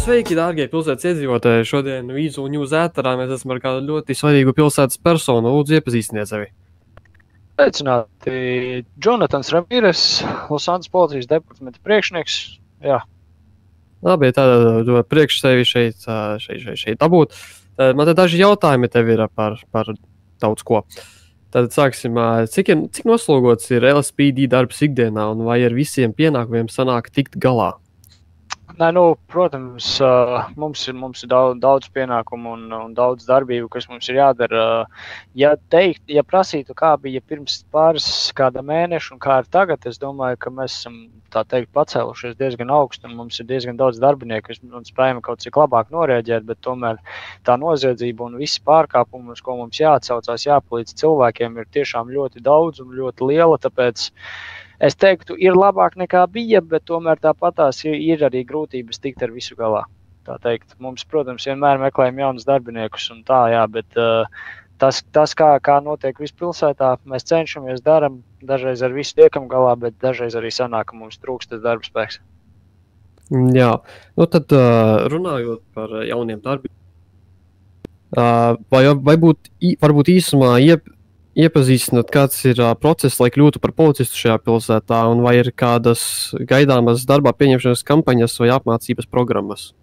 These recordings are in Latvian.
Sveiki, dārgie pilsētas iedzīvotāji! Šodien Vīzu News ēterā mēs esam ar kādu ļoti svarīgu pilsētas personu. Lūdzu, iepazīstiniet sevi. Sveicināti, Jonatans Ramīres, Losantas policijas departamenta priekšnieks. Jā. Labi, tātad priekš sevi šeit dabūt. Man te daži jautājumi tev ir par daudz ko. Tad sāksim, cik noslogots ir LSPD darbs ikdienā un vai ar visiem pienākumiem sanāk tikt galā? Nē, protams, mums ir daudz pienākumu un daudz darbību, kas mums ir jādara. Ja prasītu, kā bija pirms kāda mēneša un kā ir tagad, es domāju, ka mēs esam pacēlušies diezgan augstu un mums ir diezgan daudz darbinieku un spējam kaut cik labāk norēģēt, bet tomēr tā noziedzība un visi pārkāpumi, uz ko mums jāatsaucās, jāpalīdz cilvēkiem, ir tiešām ļoti daudz un ļoti liela, tāpēc es teiktu, ir labāk nekā bija, bet tomēr tāpatās ir arī grūtības tikt ar visu galā. Tā teikt, mums, protams, vienmēr meklējam jaunus darbiniekus un tā, jā, bet tas kā notiek visu pilsētā, mēs cenšamies, daram, dažreiz ar visu tiekam galā, bet dažreiz arī sanāk, ka mums trūkst tas darba spēks. Jā, tad runājot par jauniem darbiem, varbūt īsumā iepazīstināt, kāds ir process, lai kļūtu par policistu šajā pilsētā, un vai ir kādas gaidāmas darbā pieņemšanas kampaņas vai apmācības programmas?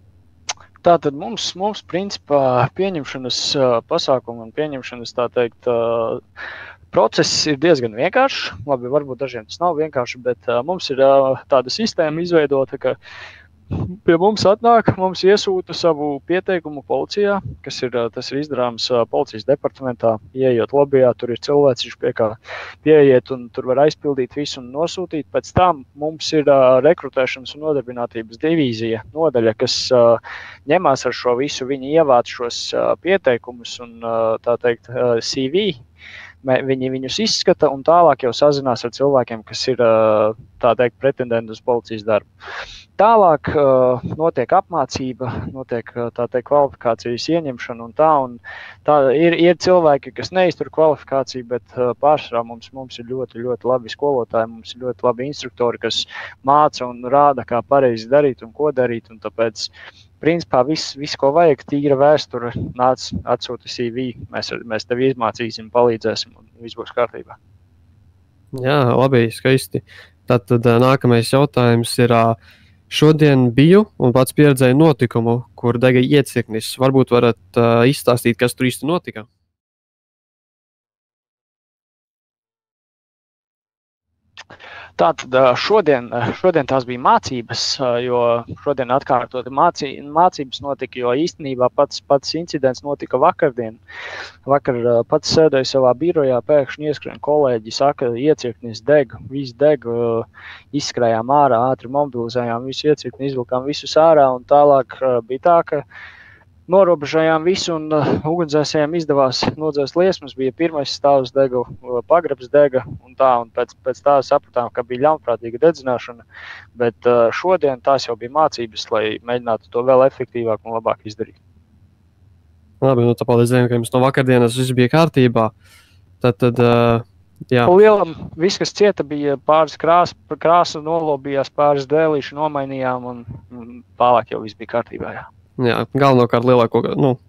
Tātad mums principā pieņemšanas pasākumu un pieņemšanas, process ir diezgan vienkāršs. Labi, varbūt dažiem tas nav vienkārši, bet mums ir tāda sistēma izveidota, ka pie mums atnāk, mums iesūta savu pieteikumu policijā, tas ir izdarāms policijas departamentā. Iejot lobbyjā, tur ir cilvēciņš pie kā pieiet un tur var aizpildīt visu un nosūtīt. Pēc tam mums ir rekrutēšanas un nodarbinātības divīzija nodaļa, kas ņemās ar šo visu, viņi ievāc šos pieteikumus un CV. Viņi viņus izskata un tālāk jau sazinās ar cilvēkiem, kas ir pretendenti uz policijas darbu. Tālāk notiek apmācība, notiek kvalifikācijas ieņemšana un tā ir cilvēki, kas neiztur kvalifikāciju, bet pārsvarā mums ir ļoti, ļoti labi skolotāji, mums ir ļoti labi instruktori, kas māca un rāda, kā pareizi darīt un ko darīt, un tāpēc principā viss, ko vajag, tīra vēsture, nāc, atsūti CV, mēs tevi izmācīsim, palīdzēsim un viss būs kārtībā. Jā, labi, skaisti. Tad nākamais jautājums ir, šodien biju un pats pieredzēju notikumu, kur dega iecirknis. Varbūt varat izstāstīt, kas tur īsti notika? Tātad šodien tās bija mācības, jo šodien atkārtoti mācības notika, jo īstenībā pats incidents notika vakardien. Vakar pats sēdēju savā birojā, pēkšņi ieskrien kolēģi, saka, iecirknis deg, viss deg, izskrējām ārā, ātri mobilizējām visu iecirkni, izvilkām visus ārā un tālāk bija tā, ka norobežojām visu un ugunsdzēsējiem izdevās nodzēst liesmas, bija pirmais stāvs dega, pagrabs dega un tā, un pēc tā sapratām, ka bija ļaunprātīga dedzināšana, bet šodien tās jau bija mācības, lai mēģinātu to vēl efektīvāk un labāk izdarīt. Labi, tāpēc es zinu, ka jums no vakardienas viss bija kārtībā, tad jā. Lielam, viss, kas cieta, bija pāris krāsa nolobījās, pāris dēlīšu nomainījām un tālāk jau viss bija kārtībā, jā. Jā, galvenokārt lielāko,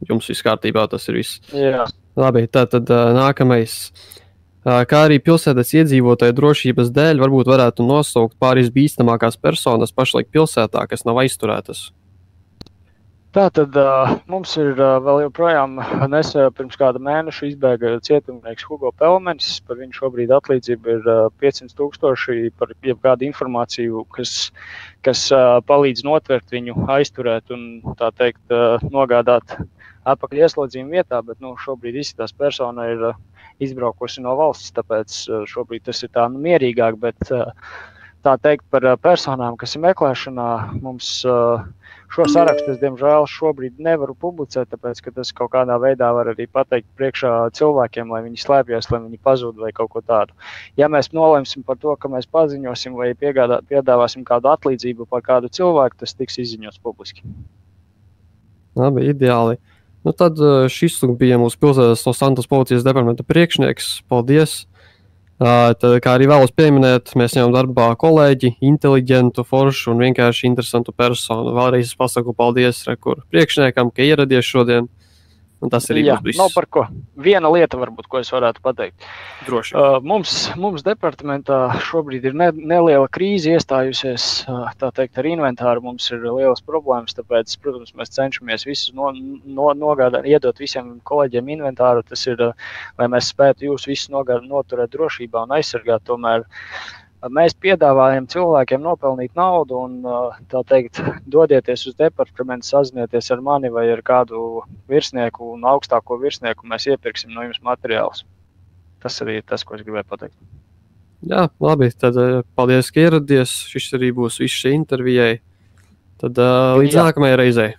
jums viss kārtībā, tas ir viss. Jā. Labi, tad nākamais. Kā arī pilsētas iedzīvotāju drošības dēļ varbūt varētu nosaukt pāris bīstamākās personas pašlaik pilsētā, kas nav aizturētas. Tātad mums ir vēl joprojām pirms kāda mēneša izbēga cietumnieks Hugo Pelmenis. Par viņu šobrīd atlīdzība ir 500,000 par jebkādu informāciju, kas palīdz notvert viņu, aizturēt un nogādāt atpakaļ ieslodzījumu vietā, bet šobrīd izskatās persona ir izbraukusi no valsts, tāpēc šobrīd tas ir tā mierīgāk, bet tā teikt par personām, kas ir meklēšanā, mums šo sarakstu es, diemžēl, šobrīd nevaru publicēt, tāpēc, ka tas kaut kādā veidā var arī pateikt priekšā cilvēkiem, lai viņi slēpjas, lai viņi pazūd vai kaut ko tādu. Ja mēs nolemsim par to, ka mēs paziņosim vai piedāvāsim kādu atlīdzību par kādu cilvēku, tas tiks izziņots publiski. Labi, ideāli. Tad šis bija mūsu pilsētas Losantas policijas departamenta priekšnieks. Paldies! Tad, kā arī vēlos pieminēt, mēs ņemam darbā kolēģi, inteliģentu, foršu un vienkārši interesantu personu. Vēlreiz pasaku paldies priekšniekam, ka ieradies šodien. Un tas arī būs viss. Nav par ko. Viena lieta, varbūt, ko es varētu pateikt. Droši. Mums departamentā šobrīd ir neliela krīze iestājusies, tā teikt, ar inventāru. Mums ir lielas problēmas, tāpēc, protams, mēs cenšamies visus nogādāt, iedot visiem kolēģiem inventāru. Tas ir, lai mēs spētu jūs visus noturēt drošībā un aizsargāt. Tomēr mēs piedāvājam cilvēkiem nopelnīt naudu un, tā teikt, dodieties uz departamentu, sazinieties ar mani vai ar kādu virsnieku un augstāko virsnieku, mēs iepirksim no jums materiālus. Tas arī ir tas, ko es gribēju pateikt. Jā, labi, tad paldies, ka ieradies. Šis arī būs viss šī intervijai. Tad līdz nākamajai reizei.